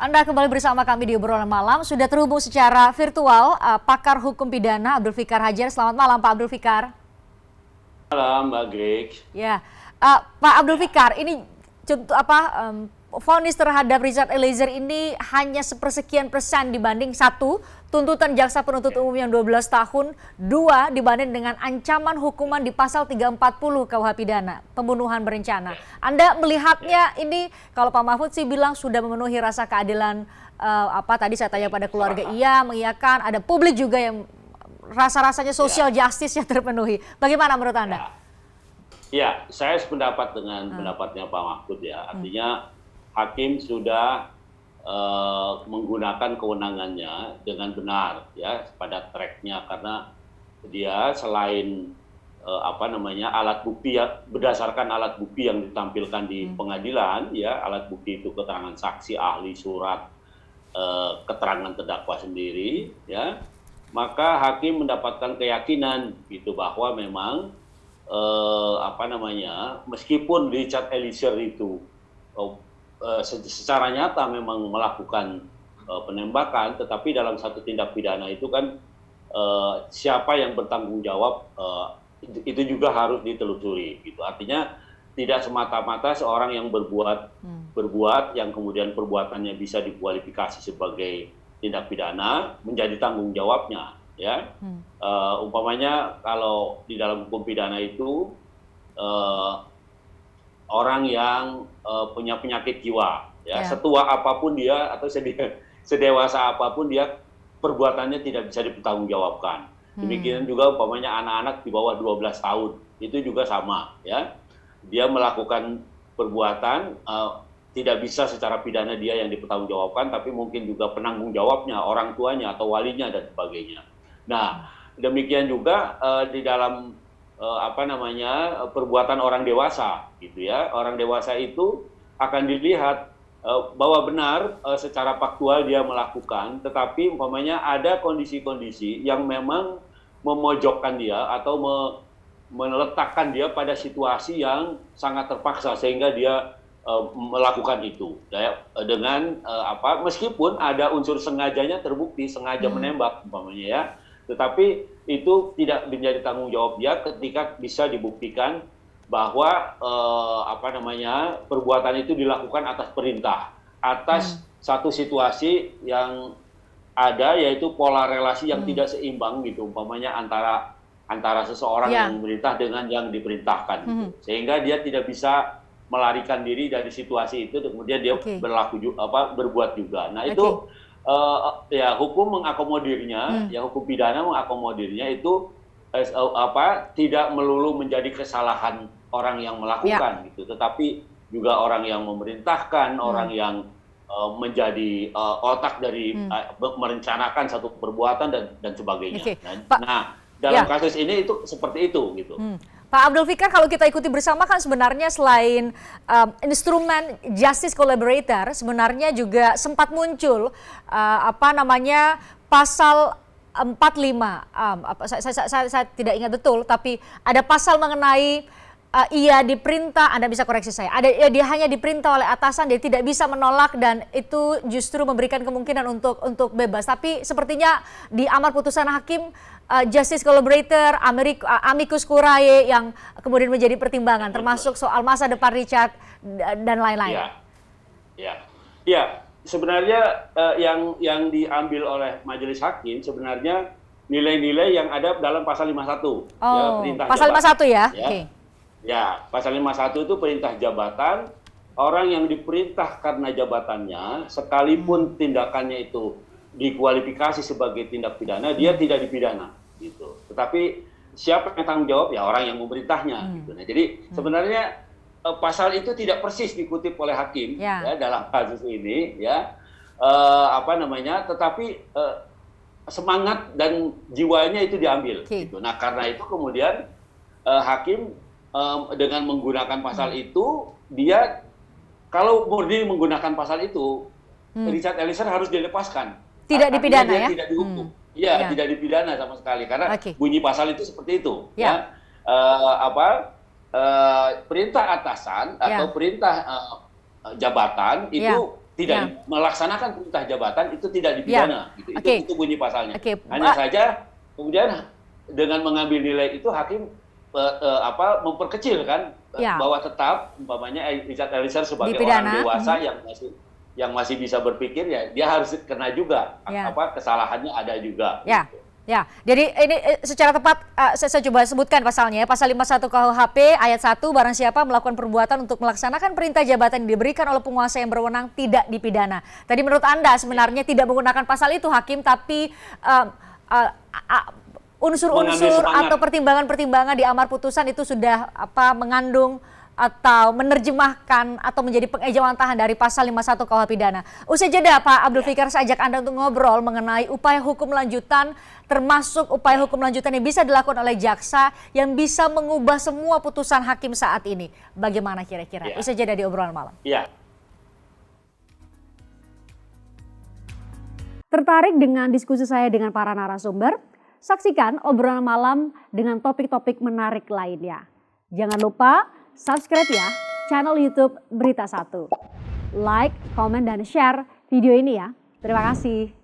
Anda kembali bersama kami di obrolan malam. Sudah terhubung secara virtual pakar hukum pidana Abdul Fikar Hajar. Selamat malam Pak Abdul Fikar. Malam Mbak Greg. Ya, Pak Abdul Fikar, ini contoh vonis terhadap Richard Eliezer ini hanya sepersekian% dibanding satu, tuntutan jaksa penuntut umum yang 12 tahun, dua dibanding dengan ancaman hukuman di pasal 340 KUH pidana, pembunuhan berencana. Anda melihatnya ini, kalau Pak Mahfud sih bilang sudah memenuhi rasa keadilan, tadi saya tanya pada keluarga, iya, mengiyakan, ada publik juga yang rasa-rasanya social justice yang terpenuhi. Bagaimana menurut Anda? Ya, saya sependapat dengan pendapatnya Pak Mahfud ya. Artinya hakim sudah menggunakan kewenangannya dengan benar ya pada tracknya, karena dia selain alat bukti ya, berdasarkan alat bukti yang ditampilkan di pengadilan ya, alat bukti itu keterangan saksi, ahli, surat, keterangan terdakwa sendiri ya, maka hakim mendapatkan keyakinan gitu bahwa memang meskipun Richard Eliezer itu secara nyata memang melakukan penembakan, tetapi dalam satu tindak pidana itu kan siapa yang bertanggung jawab itu juga harus ditelusuri gitu. Artinya tidak semata-mata seorang yang berbuat yang kemudian perbuatannya bisa dikualifikasi sebagai tindak pidana menjadi tanggung jawabnya ya. Umpamanya kalau di dalam hukum pidana itu orang yang punya penyakit jiwa ya, setua apapun dia atau sedewasa apapun dia, perbuatannya tidak bisa dipertanggungjawabkan. Demikian juga umpamanya anak-anak di bawah 12 tahun itu juga sama ya, dia melakukan perbuatan tidak bisa secara pidana dia yang dipertanggungjawabkan, tapi mungkin juga penanggung jawabnya, orang tuanya atau walinya dan sebagainya. Nah, demikian juga di dalam perbuatan orang dewasa gitu ya. Orang dewasa itu akan dilihat bahwa benar secara faktual dia melakukan, tetapi umpamanya ada kondisi-kondisi yang memang memojokkan dia atau meletakkan dia pada situasi yang sangat terpaksa sehingga dia melakukan itu ya, dengan meskipun ada unsur sengajanya terbukti, sengaja menembak umpamanya ya, tetapi itu tidak menjadi tanggung jawab dia ketika bisa dibuktikan bahwa perbuatan itu dilakukan atas perintah, atas satu situasi yang ada, yaitu pola relasi yang tidak seimbang gitu, umpamanya antara seseorang yang memerintah dengan yang diperintahkan gitu. Sehingga dia tidak bisa melarikan diri dari situasi itu, kemudian dia berbuat juga. Nah, itu hukum mengakomodirnya, ya hukum pidana mengakomodirnya itu tidak melulu menjadi kesalahan orang yang melakukan gitu, tetapi juga orang yang memerintahkan, orang yang menjadi otak dari merencanakan satu perbuatan dan sebagainya. Nah, dalam kasus ini itu seperti itu gitu. Pak Abdul Fikar, kalau kita ikuti bersama kan sebenarnya selain instrumen justice collaborator, sebenarnya juga sempat muncul pasal 45. Saya tidak ingat betul, tapi ada pasal mengenai ia diperintah, Anda bisa koreksi saya, dia hanya diperintah oleh atasan, dia tidak bisa menolak, dan itu justru memberikan kemungkinan untuk bebas. Tapi sepertinya di amar putusan hakim, justice collaborator, amicus curiae yang kemudian menjadi pertimbangan, termasuk soal masa depan Richard dan lain-lain. Ya, sebenarnya yang diambil oleh majelis hakim sebenarnya nilai-nilai yang ada dalam pasal 51. Ya, perintah pasal jabatan. 51 ya? Ya, pasal 51 itu perintah jabatan. Orang yang diperintah karena jabatannya, sekalipun tindakannya itu dikualifikasi sebagai tindak pidana, dia tidak dipidana gitu. Tetapi siapa yang tanggung jawab? Ya orang yang memerintahnya gitu. Nah, jadi sebenarnya pasal itu tidak persis dikutip oleh hakim ya dalam kasus ini ya. Tetapi semangat dan jiwanya itu diambil gitu. Nah, karena itu kemudian hakim dengan menggunakan pasal itu, dia kalau murni menggunakan pasal itu, Richard Eliezer harus dilepaskan. Tidak dipidana ya? Tidak dihukum. Tidak dipidana sama sekali karena bunyi pasal itu seperti itu. Perintah atasan atau perintah jabatan itu tidak melaksanakan perintah jabatan itu tidak dipidana. Gitu. Itu bunyi pasalnya. Hanya saja kemudian dengan mengambil nilai itu hakim memperkecil kan bahwa tetap umpamanya Richard Eliezer sebagai orang dewasa yang masih bisa berpikir, ya dia harus kena juga kesalahannya ada juga. Gitu. Ya, jadi ini secara tepat saya coba sebutkan pasalnya, pasal 51 KUHP ayat 1, barang siapa melakukan perbuatan untuk melaksanakan perintah jabatan yang diberikan oleh penguasa yang berwenang tidak dipidana. Tadi menurut Anda sebenarnya tidak menggunakan pasal itu hakim, tapi unsur-unsur atau pertimbangan-pertimbangan di amar putusan itu sudah mengandung atau menerjemahkan atau menjadi pengejawantahan dari pasal 51 KUH pidana. Usai jeda Pak Abdul Fikar, saya ajak Anda untuk ngobrol mengenai upaya hukum lanjutan, termasuk upaya hukum lanjutan yang bisa dilakukan oleh jaksa yang bisa mengubah semua putusan hakim saat ini. Bagaimana kira-kira? Usai jeda di obrolan malam. Tertarik dengan diskusi saya dengan para narasumber? Saksikan obrolan malam dengan topik-topik menarik lainnya. Jangan lupa subscribe ya channel YouTube Berita 1. Like, komen, dan share video ini ya. Terima kasih.